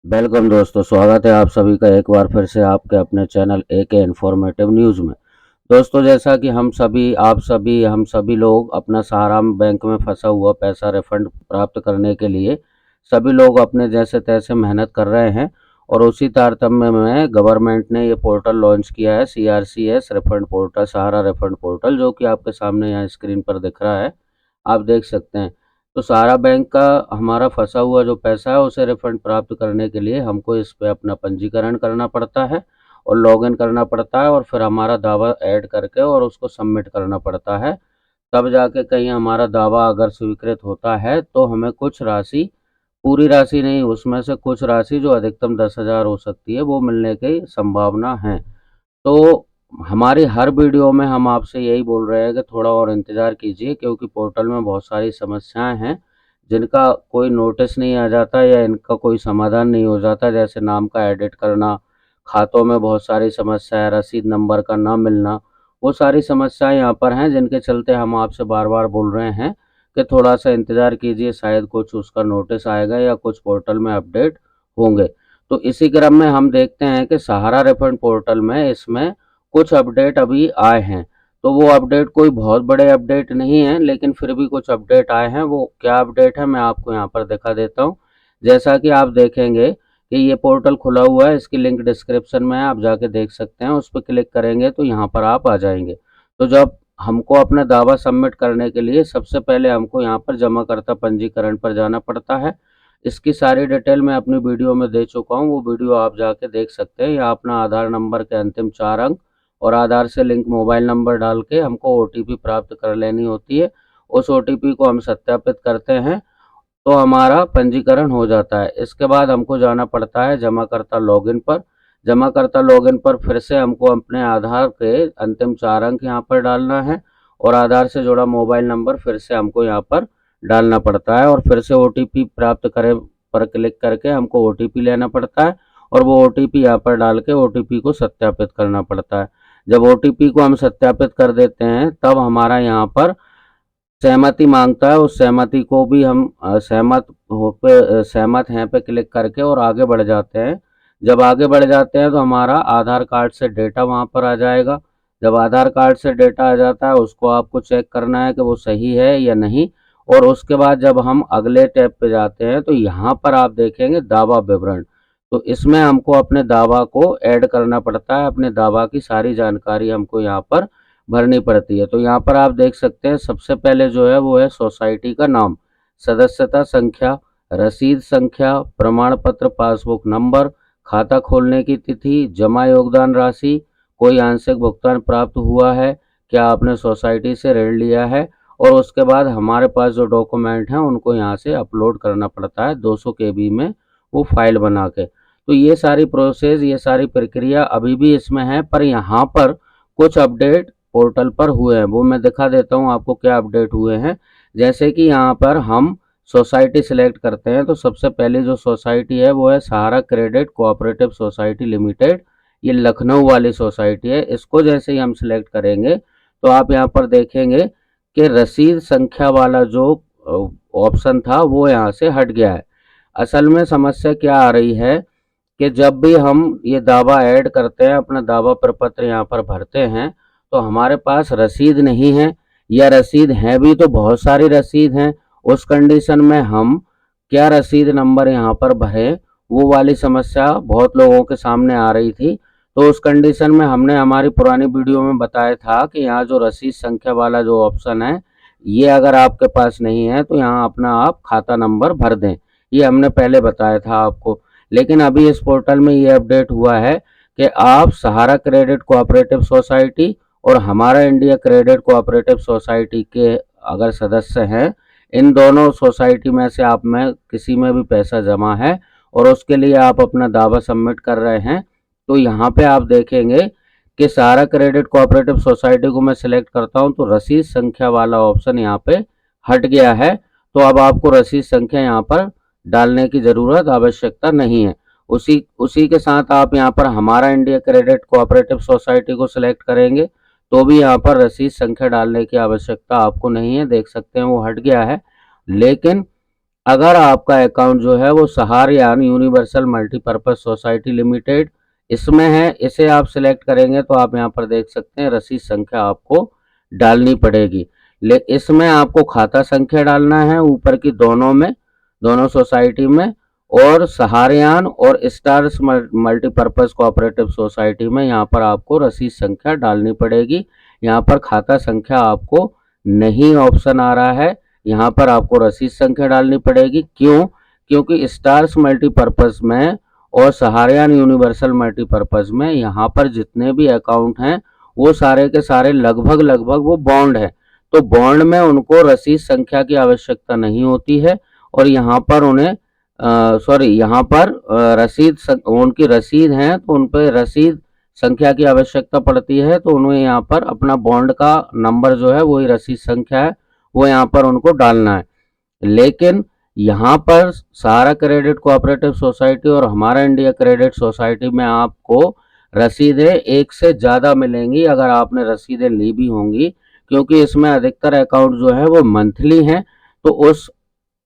Welcome दोस्तों, स्वागत है आप सभी का एक बार फिर से आपके अपने चैनल एके इन्फॉर्मेटिव न्यूज़ में। दोस्तों, जैसा कि हम सभी लोग अपना सहारा बैंक में फंसा हुआ पैसा रिफंड प्राप्त करने के लिए सभी लोग अपने जैसे तैसे मेहनत कर रहे हैं और उसी तारतम्य में गवर्नमेंट ने ये पोर्टल लॉन्च किया है, सीआरसीएस रिफंड पोर्टल, सहारा रिफंड पोर्टल, जो कि आपके सामने यहाँ स्क्रीन पर दिख रहा है, आप देख सकते हैं। तो सहारा बैंक का हमारा फंसा हुआ जो पैसा है उसे रिफंड प्राप्त करने के लिए हमको इस पे अपना पंजीकरण करना पड़ता है और लॉगिन करना पड़ता है और फिर हमारा दावा ऐड करके और उसको सबमिट करना पड़ता है। तब जाके कहीं हमारा दावा अगर स्वीकृत होता है तो हमें कुछ राशि, पूरी राशि नहीं, उसमें से कुछ राशि जो अधिकतम 10,000 हो सकती है, वो मिलने की संभावना है। तो हमारी हर वीडियो में हम आपसे यही बोल रहे हैं कि थोड़ा और इंतज़ार कीजिए, क्योंकि पोर्टल में बहुत सारी समस्याएं हैं जिनका कोई नोटिस नहीं आ जाता या इनका कोई समाधान नहीं हो जाता। जैसे नाम का एडिट करना, खातों में बहुत सारी समस्या है, रसीद नंबर का ना मिलना, वो सारी समस्याएं यहाँ पर हैं, जिनके चलते हम आपसे बार बार बोल रहे हैं कि थोड़ा सा इंतज़ार कीजिए, शायद कुछ उसका नोटिस आएगा या कुछ पोर्टल में अपडेट होंगे। तो इसी क्रम में हम देखते हैं कि सहारा रिफंड पोर्टल में इसमें कुछ अपडेट अभी आए हैं। तो वो अपडेट कोई बहुत बड़े अपडेट नहीं है, लेकिन फिर भी कुछ अपडेट आए हैं। वो क्या अपडेट है मैं आपको यहाँ पर दिखा देता हूँ। जैसा कि आप देखेंगे कि ये पोर्टल खुला हुआ है, इसकी लिंक डिस्क्रिप्शन में है, आप जाके देख सकते हैं। उस पर क्लिक करेंगे तो यहाँ पर आप आ जाएंगे। तो जब हमको अपना दावा सबमिट करने के लिए सबसे पहले हमको यहाँ पर जमाकर्ता पंजीकरण पर जाना पड़ता है। इसकी सारी डिटेल मैं अपनी वीडियो में दे चुका हूँ, वो वीडियो आप जाके देख सकते हैं। या अपना आधार नंबर के अंतिम 4 अंक और आधार से लिंक मोबाइल नंबर डाल के हमको ओटीपी प्राप्त कर लेनी होती है। उस ओटीपी को हम सत्यापित करते हैं तो हमारा पंजीकरण हो जाता है। इसके बाद हमको जाना पड़ता है जमाकर्ता लॉगिन पर। जमाकर्ता लॉगिन पर फिर से हमको अपने आधार के अंतिम 4 अंक यहाँ पर डालना है और आधार से जुड़ा मोबाइल नंबर फिर से हमको यहाँ पर डालना पड़ता है और फिर से ओटीपी प्राप्त करें पर क्लिक करके हमको ओटीपी लेना पड़ता है और वो ओटीपी यहाँ पर डाल के ओटीपी को सत्यापित करना पड़ता है। जब ओटीपी को हम सत्यापित कर देते हैं तब हमारा यहाँ पर सहमति मांगता है। उस सहमति को भी हम सहमत हैं पे क्लिक करके और आगे बढ़ जाते हैं। जब आगे बढ़ जाते हैं तो हमारा आधार कार्ड से डेटा वहाँ पर आ जाएगा। जब आधार कार्ड से डेटा आ जाता है उसको आपको चेक करना है कि वो सही है या नहीं। और उसके बाद जब हम अगले टैब पे जाते हैं तो यहाँ पर आप देखेंगे दावा विवरण। तो इसमें हमको अपने दावा को ऐड करना पड़ता है, अपने दावा की सारी जानकारी हमको यहाँ पर भरनी पड़ती है। तो यहाँ पर आप देख सकते हैं सबसे पहले जो है वो है सोसाइटी का नाम, सदस्यता संख्या, रसीद संख्या, प्रमाण पत्र, पासबुक नंबर, खाता खोलने की तिथि, जमा योगदान राशि, कोई आंशिक भुगतान प्राप्त हुआ है, क्या आपने सोसाइटी से ऋण लिया है। और उसके बाद हमारे पास जो डॉक्यूमेंट हैं उनको यहाँ से अपलोड करना पड़ता है 200 केबी में वो फाइल बना के। तो ये सारी प्रोसेस, ये सारी प्रक्रिया अभी भी इसमें है, पर यहाँ पर कुछ अपडेट पोर्टल पर हुए हैं, वो मैं दिखा देता हूँ आपको क्या अपडेट हुए हैं। जैसे कि यहाँ पर हम सोसाइटी सिलेक्ट करते हैं तो सबसे पहले जो सोसाइटी है वो है सहारा क्रेडिट कोऑपरेटिव सोसाइटी लिमिटेड। ये लखनऊ वाली सोसाइटी है। इसको जैसे ही हम सिलेक्ट करेंगे तो आप यहाँ पर देखेंगे कि रसीद संख्या वाला जो ऑप्शन था वो यहाँ से हट गया है। असल में समस्या क्या आ रही है कि जब भी हम ये दावा ऐड करते हैं, अपना दावा प्रपत्र यहाँ पर भरते हैं, तो हमारे पास रसीद नहीं है या रसीद है भी तो बहुत सारी रसीद हैं। उस कंडीशन में हम क्या रसीद नंबर यहाँ पर भरें, वो वाली समस्या बहुत लोगों के सामने आ रही थी। तो उस कंडीशन में हमने हमारी पुरानी वीडियो में बताया था कि यहाँ जो रसीद संख्या वाला जो ऑप्शन है, ये अगर आपके पास नहीं है तो यहाँ अपना आप खाता नंबर भर दें। ये हमने पहले बताया था आपको। लेकिन अभी इस पोर्टल में ये अपडेट हुआ है कि आप सहारा क्रेडिट कोऑपरेटिव सोसाइटी और हमारा इंडिया क्रेडिट कोऑपरेटिव सोसाइटी के अगर सदस्य हैं, इन दोनों सोसाइटी में से आप में किसी में भी पैसा जमा है और उसके लिए आप अपना दावा सबमिट कर रहे हैं, तो यहाँ पे आप देखेंगे कि सहारा क्रेडिट कोऑपरेटिव सोसाइटी को मैं सिलेक्ट करता हूँ तो रसीद संख्या वाला ऑप्शन यहाँ पे हट गया है। तो अब आपको रसीद संख्या यहाँ पर डालने की ज़रूरत, आवश्यकता नहीं है। उसी उसी के साथ आप यहाँ पर हमारा इंडिया क्रेडिट कोऑपरेटिव सोसाइटी को सिलेक्ट करेंगे तो भी यहाँ पर रसीद संख्या डालने की आवश्यकता आपको नहीं है। देख सकते हैं वो हट गया है। लेकिन अगर आपका अकाउंट जो है वो सहारियान यूनिवर्सल मल्टीपर्पज सोसाइटी लिमिटेड इसमें है, इसे आप सिलेक्ट करेंगे तो आप यहाँ पर देख सकते हैं रसीद संख्या आपको डालनी पड़ेगी। इसमें आपको खाता संख्या डालना है ऊपर की दोनों में, दोनों सोसाइटी में, और सहारियान और स्टार्स मल्टीपर्पज कोऑपरेटिव सोसाइटी में यहाँ पर आपको रसीद संख्या डालनी पड़ेगी। यहाँ पर खाता संख्या आपको नहीं ऑप्शन आ रहा है, यहाँ पर आपको रसीद संख्या डालनी पड़ेगी। क्यों? क्योंकि स्टार्स मल्टीपर्पज में और सहारियान यूनिवर्सल मल्टीपर्पज में यहाँ पर जितने भी अकाउंट हैं वो सारे के सारे लगभग लगभग वो बॉन्ड है, तो बॉन्ड में उनको रसीद संख्या की आवश्यकता नहीं होती है, और यहाँ पर उन्हें यहाँ पर उनकी रसीद है तो उन पर रसीद संख्या की आवश्यकता पड़ती है, तो उन्हें यहाँ पर अपना बॉन्ड का नंबर जो है वही रसीद संख्या है, वो यहाँ पर उनको डालना है। लेकिन यहाँ पर सहारा क्रेडिट कोऑपरेटिव सोसाइटी और हमारा इंडिया क्रेडिट सोसाइटी में आपको रसीदें एक से ज़्यादा मिलेंगी अगर आपने रसीदें ली भी होंगी, क्योंकि इसमें अधिकतर अकाउंट जो है वो मंथली हैं। तो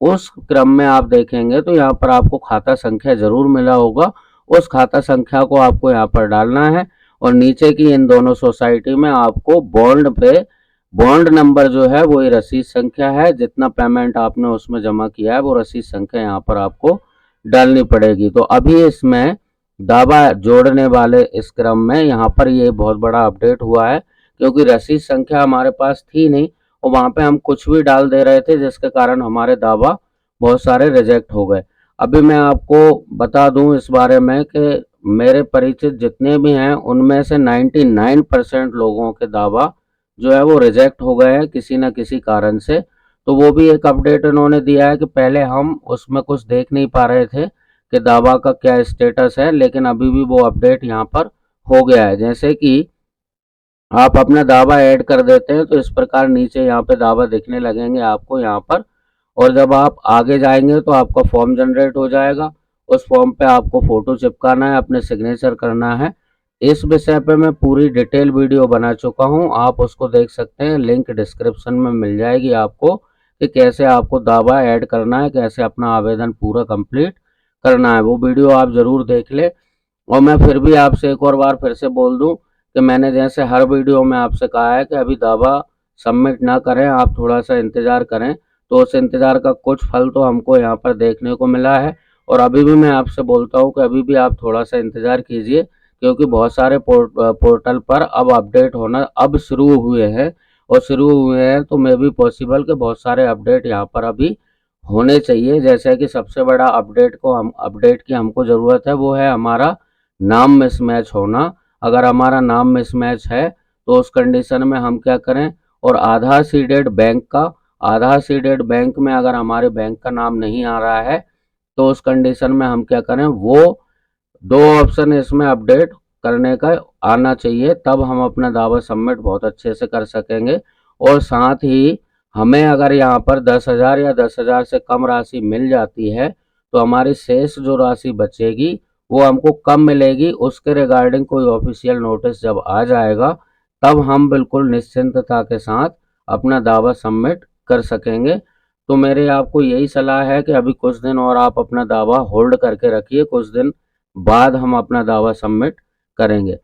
उस क्रम में आप देखेंगे तो यहाँ पर आपको खाता संख्या जरूर मिला होगा, उस खाता संख्या को आपको यहाँ पर डालना है, और नीचे की इन दोनों सोसाइटी में आपको बॉन्ड पे बॉन्ड नंबर जो है वो रसीद संख्या है, जितना पेमेंट आपने उसमें जमा किया है वो रसीद संख्या यहाँ पर आपको डालनी पड़ेगी। तो अभी इसमें दावा जोड़ने वाले इस क्रम में यहाँ पर ये बहुत बड़ा अपडेट हुआ है, क्योंकि रसीद संख्या हमारे पास थी नहीं और वहाँ पे हम कुछ भी डाल दे रहे थे, जिसके कारण हमारे दावा बहुत सारे रिजेक्ट हो गए। अभी मैं आपको बता दूं इस बारे में कि मेरे परिचित जितने भी हैं उनमें से 99% लोगों के दावा जो है वो रिजेक्ट हो गए हैं किसी न किसी कारण से। तो वो भी एक अपडेट इन्होंने दिया है कि पहले हम उसमें कुछ देख नहीं पा रहे थे कि दावा का क्या स्टेटस है, लेकिन अभी भी वो अपडेट यहाँ पर हो गया है। जैसे कि आप अपना दावा ऐड कर देते हैं तो इस प्रकार नीचे यहाँ पे दावा दिखने लगेंगे आपको यहाँ पर, और जब आप आगे जाएंगे तो आपका फॉर्म जनरेट हो जाएगा। उस फॉर्म पे आपको फोटो चिपकाना है, अपने सिग्नेचर करना है। इस विषय पे मैं पूरी डिटेल वीडियो बना चुका हूँ, आप उसको देख सकते हैं, लिंक डिस्क्रिप्शन में मिल जाएगी आपको कि कैसे आपको दावा ऐड करना है, कैसे अपना आवेदन पूरा कंप्लीट करना है। वो वीडियो आप ज़रूर देख ले। और मैं फिर भी आपसे एक और बार फिर से बोल दूं कि मैंने जैसे हर वीडियो में आपसे कहा है कि अभी दावा सबमिट ना करें, आप थोड़ा सा इंतज़ार करें, तो उस इंतज़ार का कुछ फल तो हमको यहाँ पर देखने को मिला है। और अभी भी मैं आपसे बोलता हूँ कि अभी भी आप थोड़ा सा इंतज़ार कीजिए, क्योंकि बहुत सारे पोर्टल पर अब अपडेट होना अब शुरू हुए हैं, और शुरू हुए हैं तो मे भी पॉसिबल कि बहुत सारे अपडेट यहाँ पर अभी होने चाहिए। जैसे कि सबसे बड़ा अपडेट की हमको ज़रूरत है, वो है हमारा नाम मिसमैच होना। अगर हमारा नाम मिसमैच है तो उस कंडीशन में हम क्या करें, और आधार सीडेड बैंक में अगर हमारे बैंक का नाम नहीं आ रहा है तो उस कंडीशन में हम क्या करें, वो दो ऑप्शन इसमें अपडेट करने का आना चाहिए, तब हम अपना दावा सबमिट बहुत अच्छे से कर सकेंगे। और साथ ही हमें अगर यहाँ पर 10,000 या 10,000 से कम राशि मिल जाती है तो हमारी शेष जो राशि बचेगी वो हमको कम मिलेगी। उसके रिगार्डिंग कोई ऑफिशियल नोटिस जब आ जाएगा तब हम बिल्कुल निश्चिंतता के साथ अपना दावा सबमिट कर सकेंगे। तो मेरे आपको यही सलाह है कि अभी कुछ दिन और आप अपना दावा होल्ड करके रखिए, कुछ दिन बाद हम अपना दावा सबमिट करेंगे।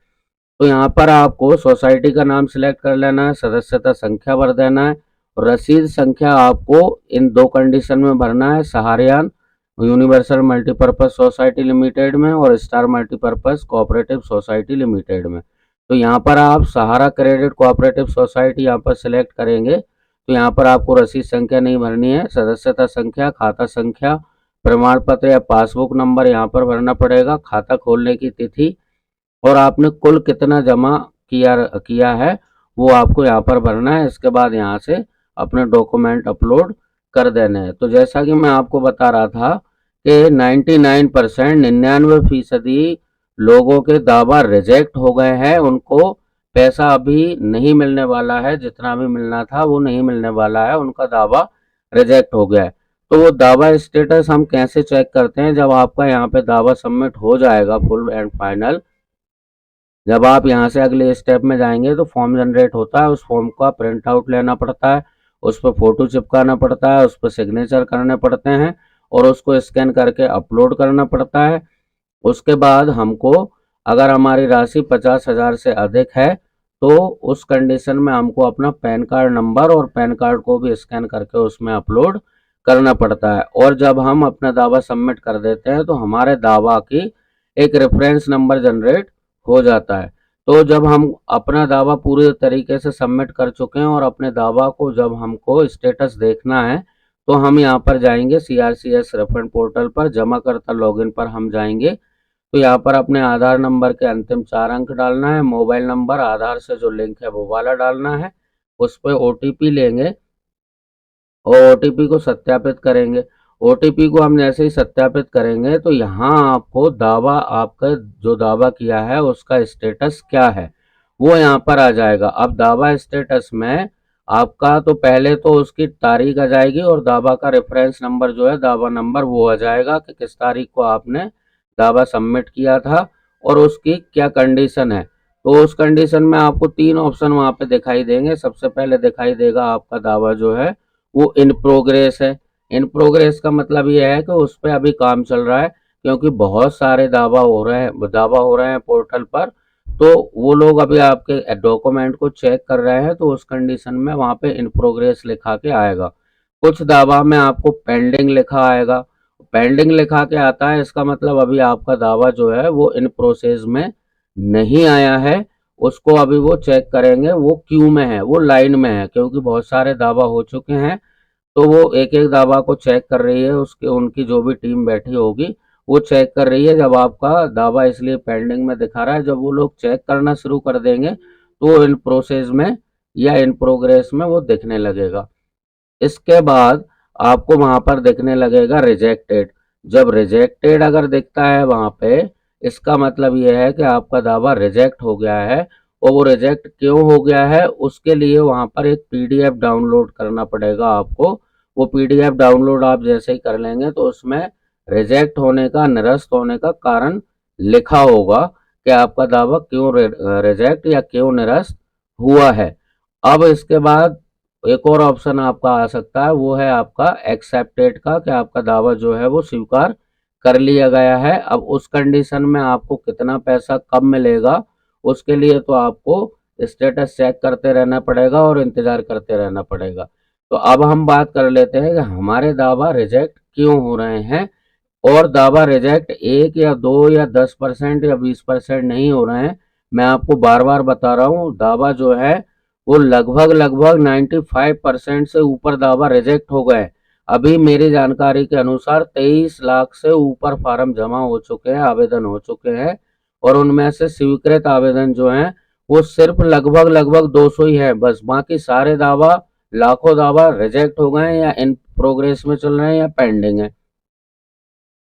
तो यहाँ पर आपको सोसाइटी का नाम सिलेक्ट कर लेना है, सदस्यता संख्या भर देना है, और रसीद संख्या आपको इन दो कंडीशन में भरना है, सहारियान यूनिवर्सल मल्टीपर्पज सोसाइटी लिमिटेड में और star multipurpose cooperative society limited में। तो यहाँ पर आप सहारा क्रेडिट कोऑपरेटिव सोसाइटी यहाँ पर सिलेक्ट करेंगे तो यहाँ पर आपको रसीद संख्या नहीं भरनी है, सदस्यता संख्या, खाता संख्या, प्रमाण पत्र या पासबुक नंबर यहाँ पर भरना पड़ेगा, खाता खोलने की तिथि, और आपने कुल कितना जमा किया है वो आपको यहाँ पर भरना है। इसके बाद यहाँ से अपने डॉक्यूमेंट अपलोड कर देने हैं। तो जैसा कि मैं आपको बता रहा था कि 99% लोगों के दावा रिजेक्ट हो गए हैं, उनको पैसा अभी नहीं मिलने वाला है, जितना भी मिलना था वो नहीं मिलने वाला है, उनका दावा रिजेक्ट हो गया है। तो वो दावा स्टेटस हम कैसे चेक करते हैं, जब आपका यहाँ पे दावा सबमिट हो जाएगा फुल एंड फाइनल, जब आप यहाँ से अगले स्टेप में जाएंगे तो फॉर्म जनरेट होता है, उस फॉर्म का प्रिंट आउट लेना पड़ता है, उस पर फ़ोटो चिपकाना पड़ता है, उस पर सिग्नेचर करने पड़ते हैं और उसको स्कैन करके अपलोड करना पड़ता है। उसके बाद हमको अगर हमारी राशि 50,000 से अधिक है तो उस कंडीशन में हमको अपना पैन कार्ड नंबर और पैन कार्ड को भी स्कैन करके उसमें अपलोड करना पड़ता है। और जब हम अपना दावा सबमिट कर देते हैं तो हमारे दावा की एक रेफरेंस नंबर जनरेट हो जाता है। तो जब हम अपना दावा पूरे तरीके से सबमिट कर चुके हैं और अपने दावा को जब हमको स्टेटस देखना है तो हम यहाँ पर जाएंगे CRCS रेफरेंस पोर्टल पर, जमाकर्ता लॉगिन पर हम जाएंगे। तो यहाँ पर अपने आधार नंबर के अंतिम 4 अंक डालना है, मोबाइल नंबर आधार से जो लिंक है वो वाला डालना है, उस पर OTP लेंगे और OTP को सत्यापित करेंगे। OTP को हम जैसे ही सत्यापित करेंगे तो यहाँ आपको दावा, आपका जो दावा किया है उसका स्टेटस क्या है वो यहाँ पर आ जाएगा। अब दावा स्टेटस में आपका तो पहले तो उसकी तारीख आ जाएगी और दावा का रेफरेंस नंबर जो है, दावा नंबर, वो आ जाएगा कि किस तारीख को आपने दावा सबमिट किया था और उसकी क्या कंडीशन है। तो उस कंडीशन में आपको 3 ऑप्शन वहाँ पे दिखाई देंगे। सबसे पहले दिखाई देगा आपका दावा जो है वो इन प्रोग्रेस है। इन प्रोग्रेस का मतलब ये है कि उस पर अभी काम चल रहा है, क्योंकि बहुत सारे दावा हो रहे हैं पोर्टल पर। तो वो लोग अभी आपके डॉक्यूमेंट को चेक कर रहे हैं, तो उस कंडीशन में वहाँ पे इन प्रोग्रेस लिखा के आएगा। कुछ दावा में आपको पेंडिंग लिखा आएगा। पेंडिंग लिखा के आता है, इसका मतलब अभी आपका दावा जो है वो इन प्रोसेस में नहीं आया है। उसको अभी वो चेक करेंगे, वो क्यू में है, वो लाइन में है, क्योंकि बहुत सारे दावा हो चुके हैं। तो वो एक एक दावा को चेक कर रही है, उसके उनकी जो भी टीम बैठी होगी वो चेक कर रही है। जब आपका दावा इसलिए पेंडिंग में दिखा रहा है, जब वो लोग चेक करना शुरू कर देंगे तो इन प्रोसेस में या इन प्रोग्रेस में वो दिखने लगेगा। इसके बाद आपको वहां पर दिखने लगेगा रिजेक्टेड। जब रिजेक्टेड अगर दिखता है वहां पे, इसका मतलब यह है कि आपका दावा रिजेक्ट हो गया है। और वो रिजेक्ट क्यों हो गया है उसके लिए वहां पर एक PDF डाउनलोड करना पड़ेगा आपको। वो PDF डाउनलोड आप जैसे ही कर लेंगे तो उसमें रिजेक्ट होने का, निरस्त होने का कारण लिखा होगा कि आपका दावा क्यों रिजेक्ट या क्यों निरस्त हुआ है। अब इसके बाद एक और ऑप्शन आपका आ सकता है, वो है आपका एक्सेप्टेड का, कि आपका दावा जो है वो स्वीकार कर लिया गया है। अब उस कंडीशन में आपको कितना पैसा कब मिलेगा उसके लिए तो आपको स्टेटस चेक करते रहना पड़ेगा और इंतजार करते रहना पड़ेगा। तो अब हम बात कर लेते हैं कि हमारे दावा रिजेक्ट क्यों हो रहे हैं। और दावा रिजेक्ट 1 या 2 या 10% या 20% नहीं हो रहे हैं। मैं आपको बार बार बता रहा हूँ, दावा जो है वो लगभग लगभग 95% से ऊपर दावा रिजेक्ट हो गए। अभी मेरी जानकारी के अनुसार 23 लाख से ऊपर फार्म जमा हो चुके हैं, आवेदन हो चुके हैं। और उनमें से स्वीकृत आवेदन जो हैं वो सिर्फ लगभग लगभग 200 ही है बस। बाकी सारे दावा, लाखों दावा रिजेक्ट हो गए हैं या इन प्रोग्रेस में चल रहे हैं या पेंडिंग है।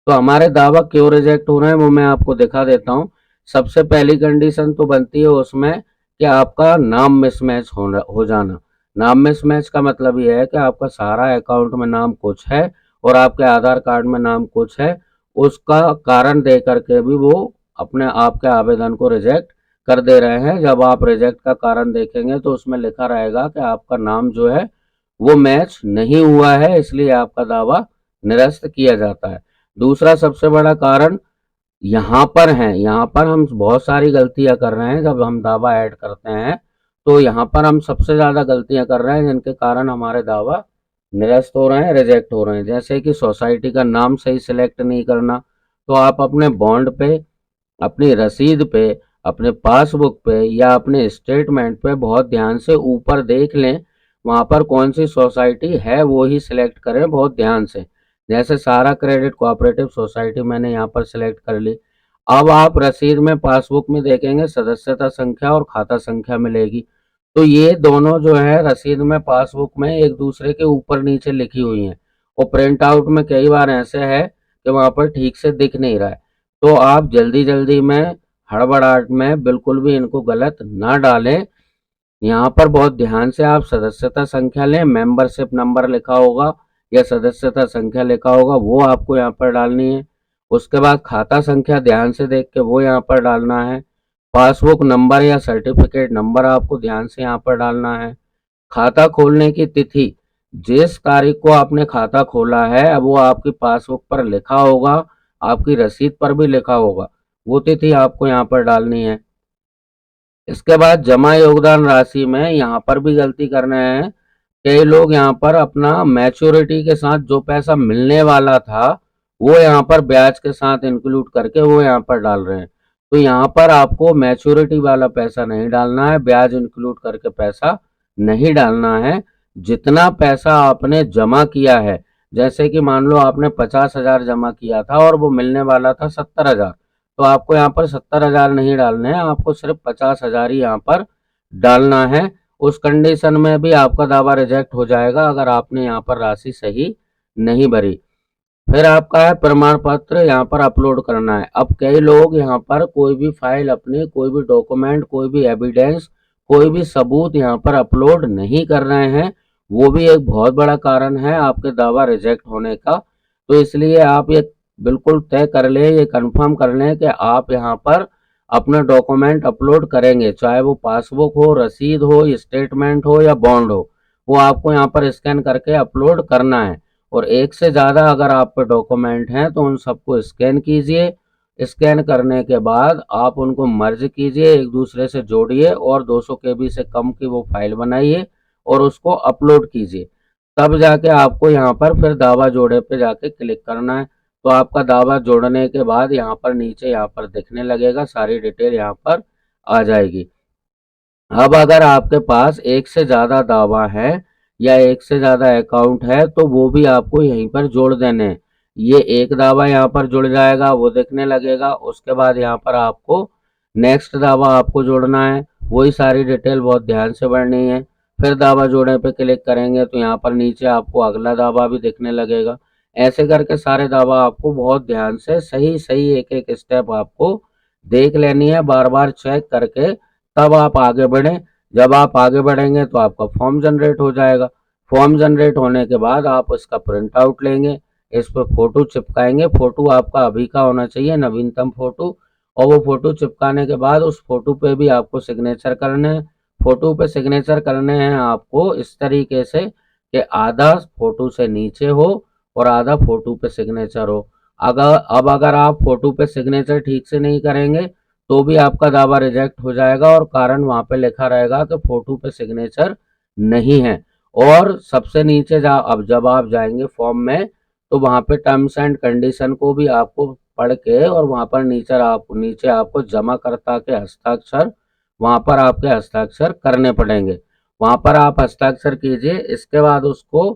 तो हमारे दावा क्यों रिजेक्ट हो रहे हैं वो मैं आपको दिखा देता हूँ। सबसे पहली कंडीशन तो बनती है उसमें कि आपका नाम मिसमैच हो जाना। नाम मिसमैच का मतलब ये है कि आपका सारा अकाउंट में नाम कुछ है और आपके आधार कार्ड में नाम कुछ है। उसका कारण दे करके भी वो अपने आपके आवेदन को रिजेक्ट कर दे रहे हैं। जब आप रिजेक्ट का कारण देखेंगे तो उसमें लिखा रहेगा कि आपका नाम जो है वो मैच नहीं हुआ है, इसलिए आपका दावा निरस्त किया जाता है। दूसरा सबसे बड़ा कारण यहाँ पर है, यहाँ पर हम बहुत सारी गलतियां कर रहे हैं। जब हम दावा ऐड करते हैं तो यहाँ पर हम सबसे ज़्यादा गलतियां कर रहे हैं जिनके कारण हमारे दावा निरस्त हो रहे हैं, रिजेक्ट हो रहे हैं। जैसे कि सोसाइटी का नाम सही सिलेक्ट नहीं करना। तो आप अपने बॉन्ड पे, अपनी रसीद पे, अपने पासबुक पे या अपने स्टेटमेंट पे बहुत ध्यान से ऊपर देख लें, वहाँ पर कौन सी सोसाइटी है वो ही सिलेक्ट करें बहुत ध्यान से। जैसे सारा क्रेडिट कोऑपरेटिव सोसाइटी मैंने यहाँ पर सिलेक्ट कर ली। अब आप रसीद में, पासबुक में देखेंगे सदस्यता संख्या और खाता संख्या मिलेगी। तो ये दोनों जो है रसीद में, पासबुक में एक दूसरे के ऊपर नीचे लिखी हुई हैं और प्रिंट आउट में कई बार ऐसे है कि वहाँ पर ठीक से दिख नहीं रहा है। तो आप जल्दी जल्दी में, हड़बड़ाहट में बिल्कुल भी इनको गलत ना डालें। यहाँ पर बहुत ध्यान से आप सदस्यता संख्या लें, मेंबरशिप नंबर लिखा होगा या सदस्यता संख्या लिखा होगा वो आपको यहाँ पर डालनी है। उसके बाद खाता संख्या ध्यान से देख के वो यहाँ पर डालना है। पासबुक नंबर या सर्टिफिकेट नंबर आपको ध्यान से यहाँ पर डालना है। खाता खोलने की तिथि जिस तारीख को आपने खाता खोला है अब वो आपकी पासबुक पर लिखा होगा, आपकी रसीद पर भी लिखा होगा, वो तिथि आपको यहाँ पर डालनी है। इसके बाद जमा योगदान राशि में यहाँ पर भी गलती कर रहे हैं। कई लोग यहाँ पर अपना मैच्योरिटी के साथ जो पैसा मिलने वाला था वो यहाँ पर ब्याज के साथ इंक्लूड करके वो यहाँ पर डाल रहे हैं। तो यहाँ पर आपको मैच्योरिटी वाला पैसा नहीं डालना है, ब्याज इंक्लूड करके पैसा नहीं डालना है। जितना पैसा आपने जमा किया है, जैसे कि मान लो आपने 50,000 जमा किया था और वो मिलने वाला था 70,000, तो आपको यहाँ पर 70,000 नहीं डालने हैं, आपको सिर्फ 50,000 ही यहाँ पर डालना है। उस कंडीशन में भी आपका दावा रिजेक्ट हो जाएगा अगर आपने यहाँ पर राशि सही नहीं भरी। फिर आपका है प्रमाण पत्र यहाँ पर अपलोड करना है। अब कई लोग यहाँ पर कोई भी फाइल अपनी, कोई भी डॉक्यूमेंट, कोई भी एविडेंस, कोई भी सबूत यहाँ पर अपलोड नहीं कर रहे हैं। वो भी एक बहुत बड़ा कारण है आपके दावा रिजेक्ट होने का। तो इसलिए आप ये बिल्कुल तय कर लें, ये कंफर्म कर लें कि आप यहाँ पर अपना डॉक्यूमेंट अपलोड करेंगे, चाहे वो पासबुक हो, रसीद हो, स्टेटमेंट हो या बॉन्ड हो, वो आपको यहाँ पर स्कैन करके अपलोड करना है। और एक से ज़्यादा अगर आप पे डॉक्यूमेंट हैं तो उन सबको स्कैन कीजिए। स्कैन करने के बाद आप उनको मर्ज कीजिए, एक दूसरे से जोड़िए और 200 केबी से कम की वो फाइल बनाइए और उसको अपलोड कीजिए। तब जाके आपको यहाँ पर फिर दावा जोड़े पे जाके क्लिक करना है। तो आपका दावा जोड़ने के बाद यहाँ पर नीचे यहाँ पर दिखने लगेगा, सारी डिटेल यहाँ पर आ जाएगी। अब अगर आपके पास एक से ज़्यादा दावा है या एक से ज़्यादा अकाउंट है तो वो भी आपको यहीं पर जोड़ देने हैं। ये एक दावा यहाँ पर जुड़ जाएगा, वो दिखने लगेगा। उसके बाद यहाँ पर आपको नेक्स्ट दावा आपको जोड़ना है, वही सारी डिटेल बहुत ध्यान से भरनी है। फिर दावा जोड़ने पे क्लिक करेंगे तो यहाँ पर नीचे आपको अगला दावा भी दिखने लगेगा। ऐसे करके सारे दावा आपको बहुत ध्यान से सही सही एक एक स्टेप आपको देख लेनी है, बार बार चेक करके तब आप आगे बढ़ें। जब आप आगे बढ़ेंगे तो आपका फॉर्म जनरेट हो जाएगा। फॉर्म जनरेट होने के बाद आप उसका प्रिंट आउट लेंगे, इस पर फोटो चिपकाएंगे। फोटो आपका अभी का होना चाहिए, नवीनतम फोटो। और वो फोटो चिपकाने के बाद उस फोटो पे भी आपको सिग्नेचर करने हैं। फोटो पे सिग्नेचर करने हैं आपको इस तरीके से कि आधा फोटो से नीचे हो और आधा फोटो पे सिग्नेचर हो। अगर आप फोटो पे सिग्नेचर ठीक से नहीं करेंगे तो भी आपका दावा रिजेक्ट हो जाएगा और कारण वहां पे लिखा रहेगा कि फोटो पे सिग्नेचर नहीं है। और सबसे नीचे अब जब आप जाएंगे फॉर्म में तो वहां पे टर्म्स एंड कंडीशन को भी आपको पढ़ के और वहां पर नीचे आपको जमाकर्ता के हस्ताक्षर, वहां पर आपके हस्ताक्षर करने पड़ेंगे। वहां पर आप हस्ताक्षर कीजिए, इसके बाद उसको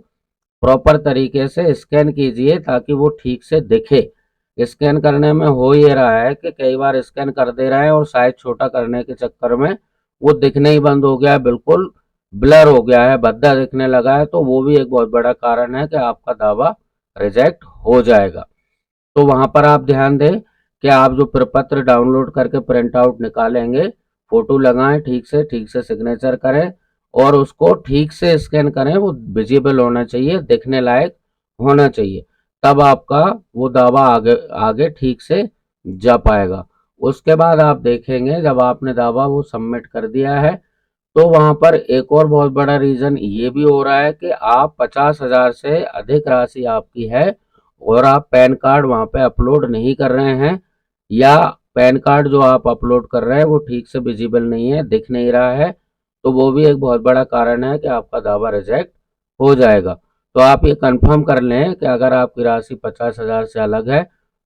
प्रॉपर तरीके से स्कैन कीजिए ताकि वो ठीक से दिखे। स्कैन करने में हो ये रहा है कि कई बार स्कैन कर दे रहे हैं और साइज छोटा करने के चक्कर में वो दिखने ही बंद हो गया है, बिल्कुल ब्लर हो गया है, भद्दा दिखने लगा है। तो वो भी एक बहुत बड़ा कारण है कि आपका दावा रिजेक्ट हो जाएगा। तो वहां पर आप ध्यान दें कि आप जो प्रपत्र डाउनलोड करके प्रिंट आउट निकालेंगे, फोटो लगाएं, ठीक से सिग्नेचर करें और उसको ठीक से स्कैन करें। वो विजिबल होना चाहिए, देखने लायक होना चाहिए, तब आपका वो दावा आगे आगे ठीक से जा पाएगा। उसके बाद आप देखेंगे जब आपने दावा वो सबमिट कर दिया है तो वहां पर एक और बहुत बड़ा रीजन ये भी हो रहा है कि आप 50,000 से अधिक राशि आपकी है और आप पैन कार्ड वहां पे अपलोड नहीं कर रहे हैं, या पैन कार्ड जो आप अपलोड कर रहे हैं वो ठीक से विजिबल नहीं है, दिख नहीं रहा है, तो वो भी एक बहुत बड़ा कारण है कि आपका दावा रिजेक्ट हो जाएगा। तो आप ये कंफर्म कर लें कि अगर आपकी राशि 50,000 से अलग है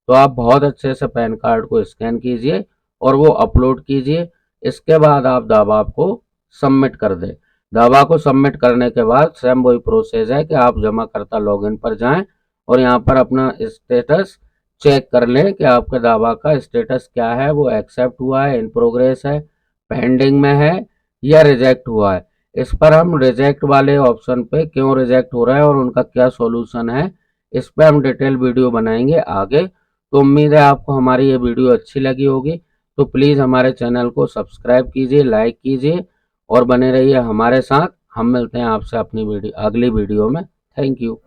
तो आप बहुत अच्छे से पैन कार्ड को स्कैन कीजिए और वो अपलोड कीजिए। इसके बाद आप दावा आपको सबमिट कर दें। दावा को सबमिट करने के बाद सेम वही प्रोसेस है कि आप जमाकर्ता लॉगिन पर जाएं और यहाँ पर अपना स्टेटस चेक कर लें कि आपके दावा का स्टेटस क्या है, वो एक्सेप्ट हुआ है, इन प्रोग्रेस है, पेंडिंग में है या रिजेक्ट हुआ है। इस पर हम रिजेक्ट वाले ऑप्शन पे क्यों रिजेक्ट हो रहा है और उनका क्या सॉल्यूशन है, इस पर हम डिटेल वीडियो बनाएंगे आगे। तो उम्मीद है आपको हमारी ये वीडियो अच्छी लगी होगी। तो प्लीज़ हमारे चैनल को सब्सक्राइब कीजिए, लाइक कीजिए और बने रहिए हमारे साथ। हम मिलते हैं आपसे अपनी अगली वीडियो में। Thank you.